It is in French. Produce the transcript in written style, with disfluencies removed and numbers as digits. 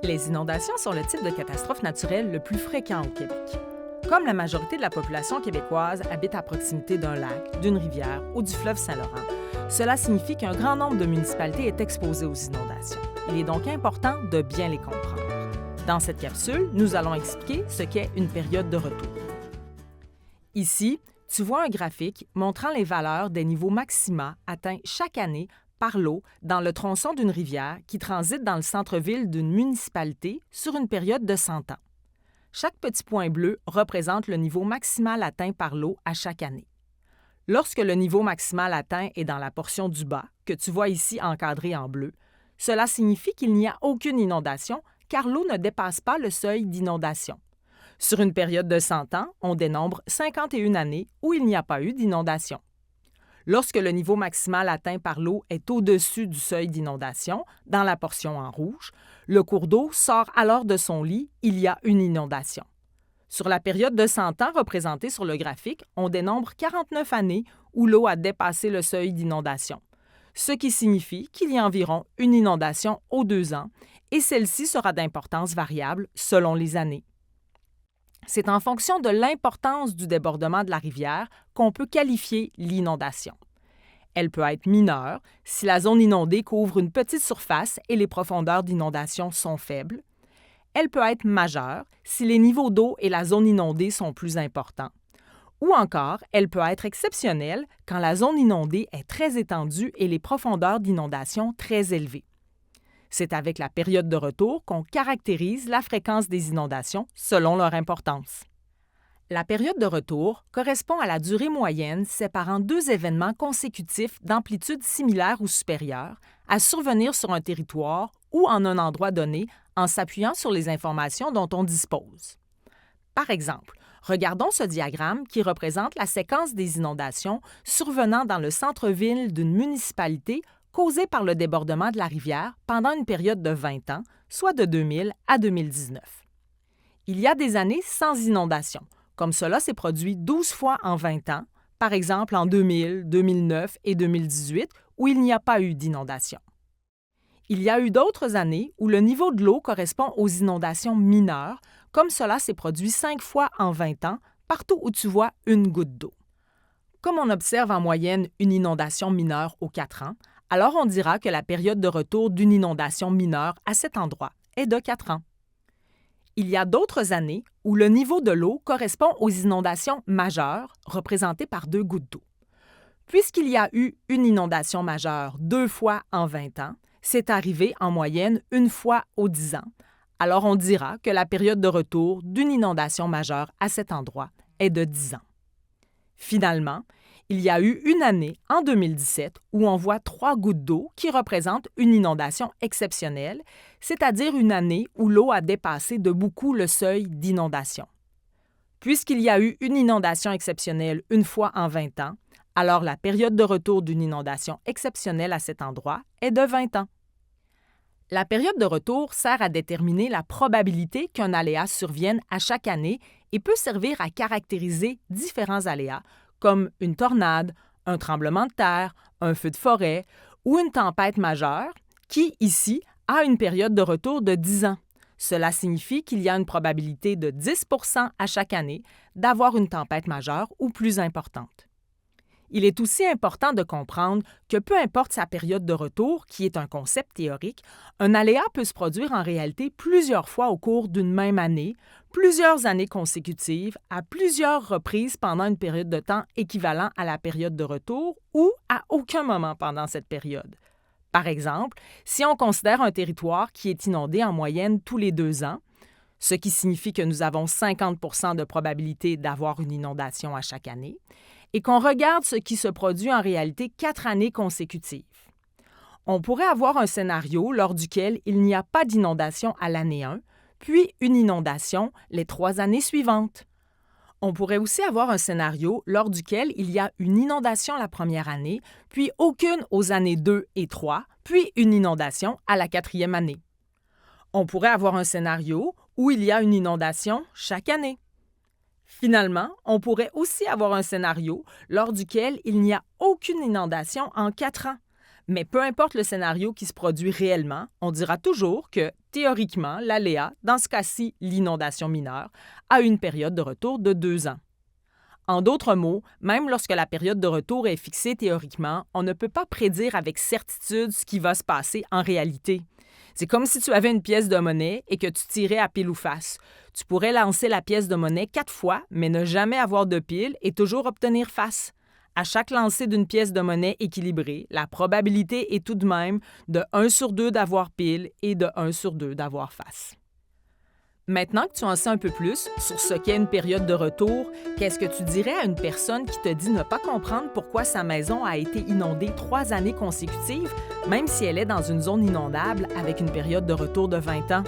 Les inondations sont le type de catastrophe naturelle le plus fréquent au Québec. Comme la majorité de la population québécoise habite à proximité d'un lac, d'une rivière ou du fleuve Saint-Laurent, cela signifie qu'un grand nombre de municipalités est exposé aux inondations. Il est donc important de bien les comprendre. Dans cette capsule, nous allons expliquer ce qu'est une période de retour. Ici, tu vois un graphique montrant les valeurs des niveaux maxima atteints chaque année par l'eau dans le tronçon d'une rivière qui transite dans le centre-ville d'une municipalité sur une période de 100 ans. Chaque petit point bleu représente le niveau maximal atteint par l'eau à chaque année. Lorsque le niveau maximal atteint est dans la portion du bas, que tu vois ici encadrée en bleu, cela signifie qu'il n'y a aucune inondation car l'eau ne dépasse pas le seuil d'inondation. Sur une période de 100 ans, on dénombre 51 années où il n'y a pas eu d'inondation. Lorsque le niveau maximal atteint par l'eau est au-dessus du seuil d'inondation, dans la portion en rouge, le cours d'eau sort alors de son lit, il y a une inondation. Sur la période de 100 ans représentée sur le graphique, on dénombre 49 années où l'eau a dépassé le seuil d'inondation, ce qui signifie qu'il y a environ une inondation aux 2 ans, et celle-ci sera d'importance variable selon les années. C'est en fonction de l'importance du débordement de la rivière qu'on peut qualifier l'inondation. Elle peut être mineure si la zone inondée couvre une petite surface et les profondeurs d'inondation sont faibles. Elle peut être majeure si les niveaux d'eau et la zone inondée sont plus importants. Ou encore, elle peut être exceptionnelle quand la zone inondée est très étendue et les profondeurs d'inondation très élevées. C'est avec la période de retour qu'on caractérise la fréquence des inondations selon leur importance. La période de retour correspond à la durée moyenne séparant deux événements consécutifs d'amplitude similaire ou supérieure à survenir sur un territoire ou en un endroit donné en s'appuyant sur les informations dont on dispose. Par exemple, regardons ce diagramme qui représente la séquence des inondations survenant dans le centre-ville d'une municipalité causée par le débordement de la rivière pendant une période de 20 ans, soit de 2000 à 2019. Il y a des années sans inondation, comme cela s'est produit 12 fois en 20 ans, par exemple en 2000, 2009 et 2018, où il n'y a pas eu d'inondation. Il y a eu d'autres années où le niveau de l'eau correspond aux inondations mineures, comme cela s'est produit 5 fois en 20 ans, partout où tu vois une goutte d'eau. Comme on observe en moyenne une inondation mineure aux 4 ans, alors on dira que la période de retour d'une inondation mineure à cet endroit est de 4 ans. Il y a d'autres années où le niveau de l'eau correspond aux inondations majeures, représentées par 2 gouttes d'eau. Puisqu'il y a eu une inondation majeure 2 fois en 20 ans, c'est arrivé en moyenne 1 fois aux 10 ans. Alors on dira que la période de retour d'une inondation majeure à cet endroit est de 10 ans. Finalement, il y a eu une année, en 2017, où on voit 3 gouttes d'eau qui représentent une inondation exceptionnelle, c'est-à-dire une année où l'eau a dépassé de beaucoup le seuil d'inondation. Puisqu'il y a eu une inondation exceptionnelle 1 fois en 20 ans, alors la période de retour d'une inondation exceptionnelle à cet endroit est de 20 ans. La période de retour sert à déterminer la probabilité qu'un aléa survienne à chaque année et peut servir à caractériser différents aléas, comme une tornade, un tremblement de terre, un feu de forêt ou une tempête majeure qui, ici, a une période de retour de 10 ans. Cela signifie qu'il y a une probabilité de 10 % à chaque année d'avoir une tempête majeure ou plus importante. Il est aussi important de comprendre que peu importe sa période de retour, qui est un concept théorique, un aléa peut se produire en réalité plusieurs fois au cours d'une même année, plusieurs années consécutives, à plusieurs reprises pendant une période de temps équivalent à la période de retour ou à aucun moment pendant cette période. Par exemple, si on considère un territoire qui est inondé en moyenne tous les 2 ans, ce qui signifie que nous avons 50 % de probabilité d'avoir une inondation à chaque année, et qu'on regarde ce qui se produit en réalité 4 années consécutives. On pourrait avoir un scénario lors duquel il n'y a pas d'inondation à l'année 1, puis une inondation les 3 années suivantes. On pourrait aussi avoir un scénario lors duquel il y a une inondation la première année, puis aucune aux années 2 et 3, puis une inondation à la 4e année. On pourrait avoir un scénario où il y a une inondation chaque année. Finalement, on pourrait aussi avoir un scénario lors duquel il n'y a aucune inondation en 4 ans. Mais peu importe le scénario qui se produit réellement, on dira toujours que théoriquement, l'aléa, dans ce cas-ci l'inondation mineure, a une période de retour de 2 ans. En d'autres mots, même lorsque la période de retour est fixée théoriquement, on ne peut pas prédire avec certitude ce qui va se passer en réalité. C'est comme si tu avais une pièce de monnaie et que tu tirais à pile ou face. Tu pourrais lancer la pièce de monnaie 4 fois, mais ne jamais avoir de pile et toujours obtenir face. À chaque lancer d'une pièce de monnaie équilibrée, la probabilité est tout de même de 1 sur 2 d'avoir pile et de 1 sur 2 d'avoir face. Maintenant que tu en sais un peu plus sur ce qu'est une période de retour, qu'est-ce que tu dirais à une personne qui te dit ne pas comprendre pourquoi sa maison a été inondée 3 années consécutives, même si elle est dans une zone inondable avec une période de retour de 20 ans?